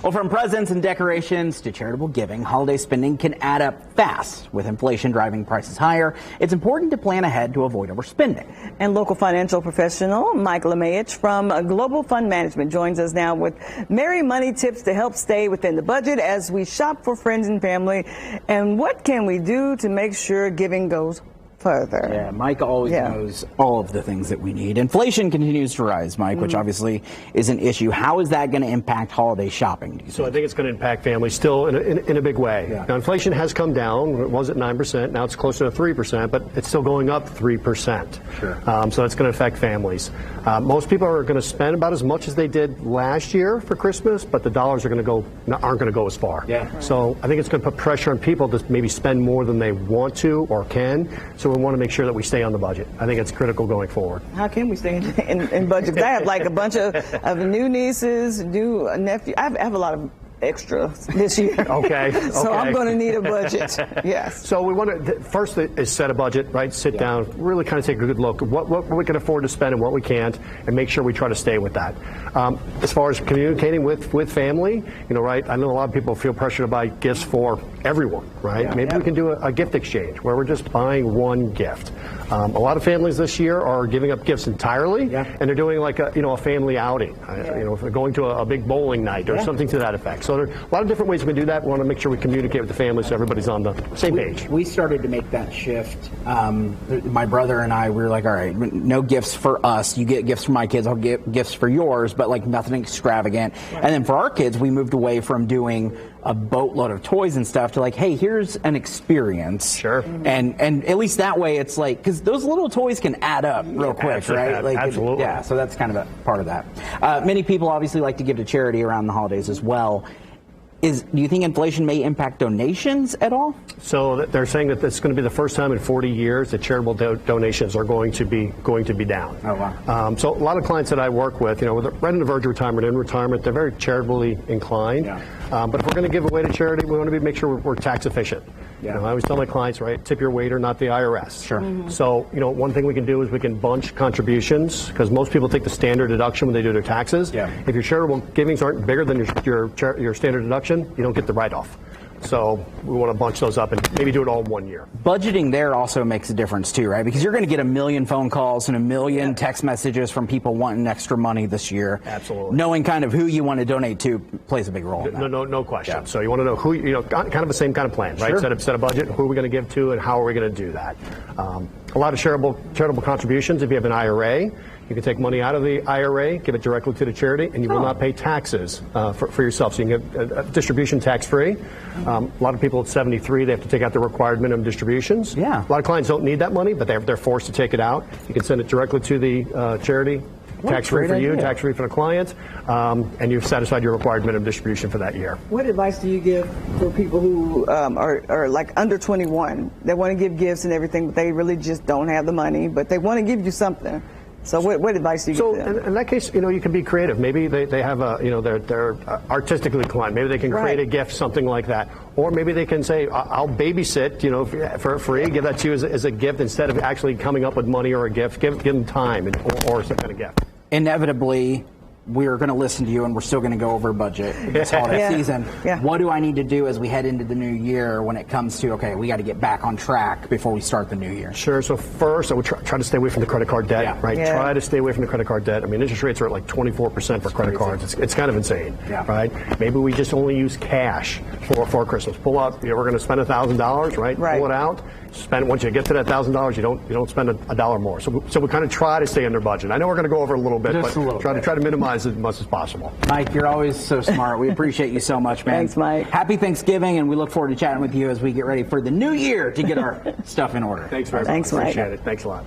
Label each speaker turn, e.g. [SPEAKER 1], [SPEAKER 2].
[SPEAKER 1] Well, from presents and decorations to charitable giving, holiday spending can add up fast. With inflation driving prices higher, it's important to plan ahead to avoid overspending.
[SPEAKER 2] And local financial professional Mike Lemaich from Global Fund Management joins us now with merry money tips to help stay within the budget as we shop for friends and family. And what can we do to make sure giving goes further?
[SPEAKER 1] Yeah, Mike always knows all of the things that we need. Inflation continues to rise, Mike, which obviously is an issue. How is that going to impact holiday shopping, do you think?
[SPEAKER 3] I think it's going to impact families still in a big way. Yeah. Now, inflation has come down. It was at 9%. Now it's closer to 3%, but it's still going up 3%.
[SPEAKER 1] Sure.
[SPEAKER 3] So that's going to affect families. Most people are going to spend about as much as they did last year for Christmas, but the dollars aren't going to go as far.
[SPEAKER 1] Yeah.
[SPEAKER 3] So I think it's going to put pressure on people to maybe spend more than they want to or can. So we want to make sure that we stay on the budget. I think it's critical going forward.
[SPEAKER 2] How can we stay in budget? I have like a bunch of new nieces, new nephews. I have a lot of extra this year.
[SPEAKER 3] Okay.
[SPEAKER 2] So I'm going to need a budget. Yes.
[SPEAKER 3] So we want to first is set a budget, right? Sit down, really kind of take a good look at what we can afford to spend and what we can't, and make sure we try to stay with that. As far as communicating with family, right? I know a lot of people feel pressure to buy gifts for everyone, right?
[SPEAKER 1] Yeah.
[SPEAKER 3] Maybe we can do a gift exchange where we're just buying one gift. A lot of families this year are giving up gifts entirely, and they're doing like a family outing. If they're going to a big bowling night or something to that effect. So there are a lot of different ways we can do that. We want to make sure we communicate with the family so everybody's on the same page.
[SPEAKER 1] We started to make that shift. My brother and I, we were like, all right, no gifts for us. You get gifts for my kids, I'll get gifts for yours, but like nothing extravagant. Right. And then for our kids, we moved away from doing a boatload of toys and stuff to like, hey, here's an experience.
[SPEAKER 3] Sure.
[SPEAKER 1] And at least that way it's like, because those little toys can add up real quick, right? Like,
[SPEAKER 3] absolutely.
[SPEAKER 1] So that's kind of a part of that. Many people obviously like to give to charity around the holidays as well. Do you think inflation may impact donations at all? So
[SPEAKER 3] they're saying that it's going to be the first time in 40 years that charitable donations are going to be down.
[SPEAKER 1] Oh, wow.
[SPEAKER 3] So a lot of clients that I work with, right on the verge of retirement, in retirement, they're very charitably inclined. Yeah. But if we're going to give away to charity, we want to make sure we're tax efficient. Yeah. I always tell my clients, right, tip your waiter, not the IRS.
[SPEAKER 1] Sure.
[SPEAKER 2] Mm-hmm.
[SPEAKER 3] So, one thing we can do is we can bunch contributions, because most people take the standard deduction when they do their taxes. Yeah. If your charitable givings aren't bigger than your standard deduction, you don't get the write-off. So we want to bunch those up and maybe do it all in 1 year. Budgeting there also makes a difference too, right? Because you're going to get a million phone calls and a million text messages from people wanting extra money this year. Absolutely. Knowing kind of who you want to donate to plays a big role in that. No question. Yeah. So you want to know who, kind of the same kind of plan, right? Sure. Set a budget, who are we going to give to, and how are we going to do that? A lot of charitable contributions. If you have an IRA, you can take money out of the IRA, give it directly to the charity, and you will not pay taxes for yourself. So you can get a distribution tax-free. A lot of people at 73, they have to take out the required minimum distributions. Yeah. A lot of clients don't need that money, but they're forced to take it out. You can send it directly to the charity. Tax-free for you, tax-free for the client, and you've satisfied your required minimum distribution for that year.
[SPEAKER 2] What advice do you give for people who are like under 21? They want to give gifts and everything, but they really just don't have the money, but they want to give you something. So what advice do you give them? So in that case, you can be creative. Maybe they have they're artistically inclined. Maybe they can create a gift, something like that. Or maybe they can say, I'll babysit, for free, give that to you as a gift instead of actually coming up with money or a gift. Give them time or some kind of gift. Inevitably, we're going to listen to you, and we're still going to go over budget this holiday season. Yeah. What do I need to do as we head into the new year when it comes to, okay, we got to get back on track before we start the new year? Sure. So first, I would try to stay away from the credit card debt, right? Yeah. Try to stay away from the credit card debt. I mean, interest rates are at like 24% for credit cards. It's kind of insane, right? Maybe we just only use cash for Christmas. Pull out, we're going to spend $1,000, right? Pull it out. Spend once you get to that $1,000, you don't spend a dollar more. So we kind of try to stay under budget. I know we're going to go over a little bit, but try to minimize as much as possible. Mike, you're always so smart. We appreciate you so much, man. Thanks, Mike. Happy Thanksgiving, and we look forward to chatting with you as we get ready for the new year to get our stuff in order. Thanks very much. Thanks, Mike. Appreciate it. Thanks a lot.